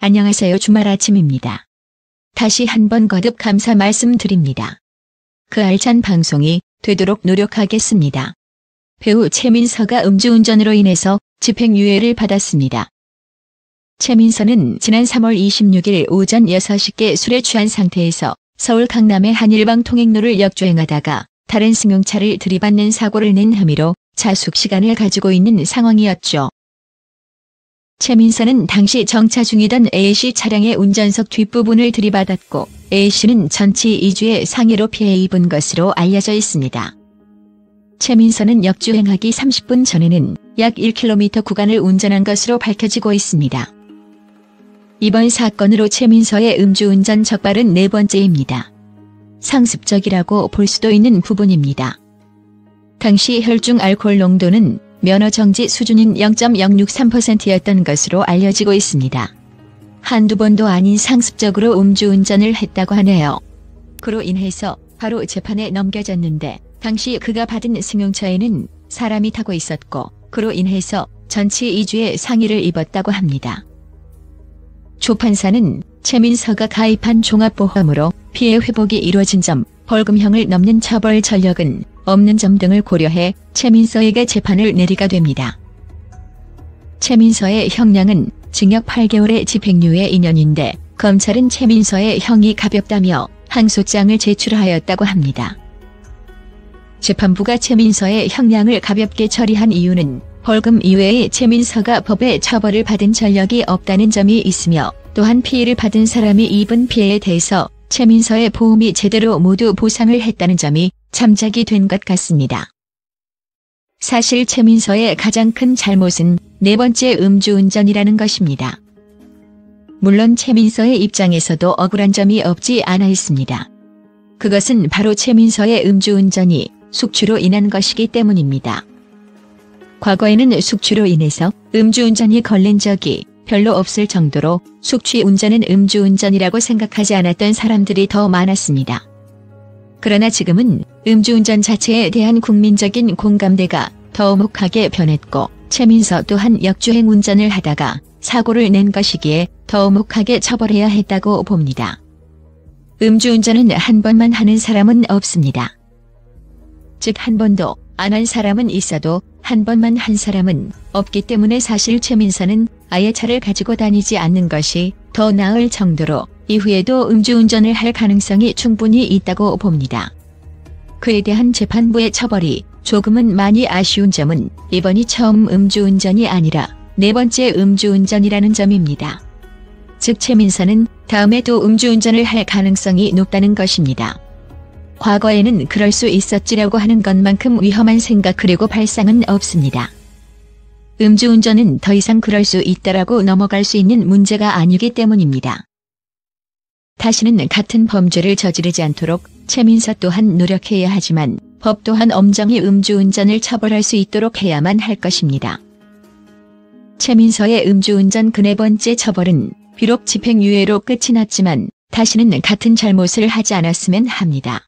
안녕하세요. 주말 아침입니다. 다시 한번 거듭 감사 말씀드립니다. 그 알찬 방송이 되도록 노력하겠습니다. 배우 최민서가 음주운전으로 인해서 집행유예를 받았습니다. 최민서는 지난 3월 26일 오전 6시께 술에 취한 상태에서 서울 강남의 한 일방 통행로를 역주행하다가 다른 승용차를 들이받는 사고를 낸 혐의로 자숙 시간을 가지고 있는 상황이었죠. 최민서는 당시 정차 중이던 A씨 차량의 운전석 뒷부분을 들이받았고 A씨는 전치 2주의 상해로 피해 입은 것으로 알려져 있습니다. 최민서는 역주행하기 30분 전에는 약 1km 구간을 운전한 것으로 밝혀지고 있습니다. 이번 사건으로 최민서의 음주운전 적발은 네 번째입니다. 상습적이라고 볼 수도 있는 부분입니다. 당시 혈중 알코올 농도는 면허 정지 수준인 0.063%였던 것으로 알려지고 있습니다. 한두 번도 아닌 상습적으로 음주운전을 했다고 하네요. 그로 인해서 바로 재판에 넘겨졌는데 당시 그가 받은 승용차에는 사람이 타고 있었고 그로 인해서 전치 2주의 상해를 입었다고 합니다. 조 판사는 최민서가 가입한 종합보험으로 피해 회복이 이루어진 점, 벌금형을 넘는 처벌 전력은 없는 점 등을 고려해 최민서에게 재판을 내리게 됩니다. 최민서의 형량은 징역 8개월의 집행유예 2년인데 검찰은 최민서의 형이 가볍다며 항소장을 제출하였다고 합니다. 재판부가 최민서의 형량을 가볍게 처리한 이유는 벌금 이외에 최민서가 법의 처벌을 받은 전력이 없다는 점이 있으며 또한 피해를 받은 사람이 입은 피해에 대해서 최민서의 보험이 제대로 모두 보상을 했다는 점이 참작이 된 것 같습니다. 사실 최민서의 가장 큰 잘못은 네 번째 음주운전이라는 것입니다. 물론 최민서의 입장에서도 억울한 점이 없지 않아 있습니다. 그것은 바로 최민서의 음주운전이 숙취로 인한 것이기 때문입니다. 과거에는 숙취로 인해서 음주운전이 걸린 적이 별로 없을 정도로 숙취 운전은 음주운전이라고 생각하지 않았던 사람들이 더 많았습니다. 그러나 지금은 음주운전 자체에 대한 국민적인 공감대가 더욱하게 변했고 최민서 또한 역주행 운전을 하다가 사고를 낸 것이기에 더욱하게 처벌해야 했다고 봅니다. 음주운전은 한 번만 하는 사람은 없습니다. 즉 한 번도 안 한 사람은 있어도 한 번만 한 사람은 없기 때문에 사실 최민서는 아예 차를 가지고 다니지 않는 것이 더 나을 정도로 이후에도 음주운전을 할 가능성이 충분히 있다고 봅니다. 그에 대한 재판부의 처벌이 조금은 많이 아쉬운 점은 이번이 처음 음주운전이 아니라 네 번째 음주운전이라는 점입니다. 즉 최민서는 다음에도 음주운전을 할 가능성이 높다는 것입니다. 과거에는 그럴 수 있었지라고 하는 것만큼 위험한 생각 그리고 발상은 없습니다. 음주운전은 더 이상 그럴 수 있다라고 넘어갈 수 있는 문제가 아니기 때문입니다. 다시는 같은 범죄를 저지르지 않도록 최민서 또한 노력해야 하지만 법 또한 엄정히 음주운전을 처벌할 수 있도록 해야만 할 것입니다. 최민서의 음주운전 그 네 번째 처벌은 비록 집행유예로 끝이 났지만 다시는 같은 잘못을 하지 않았으면 합니다.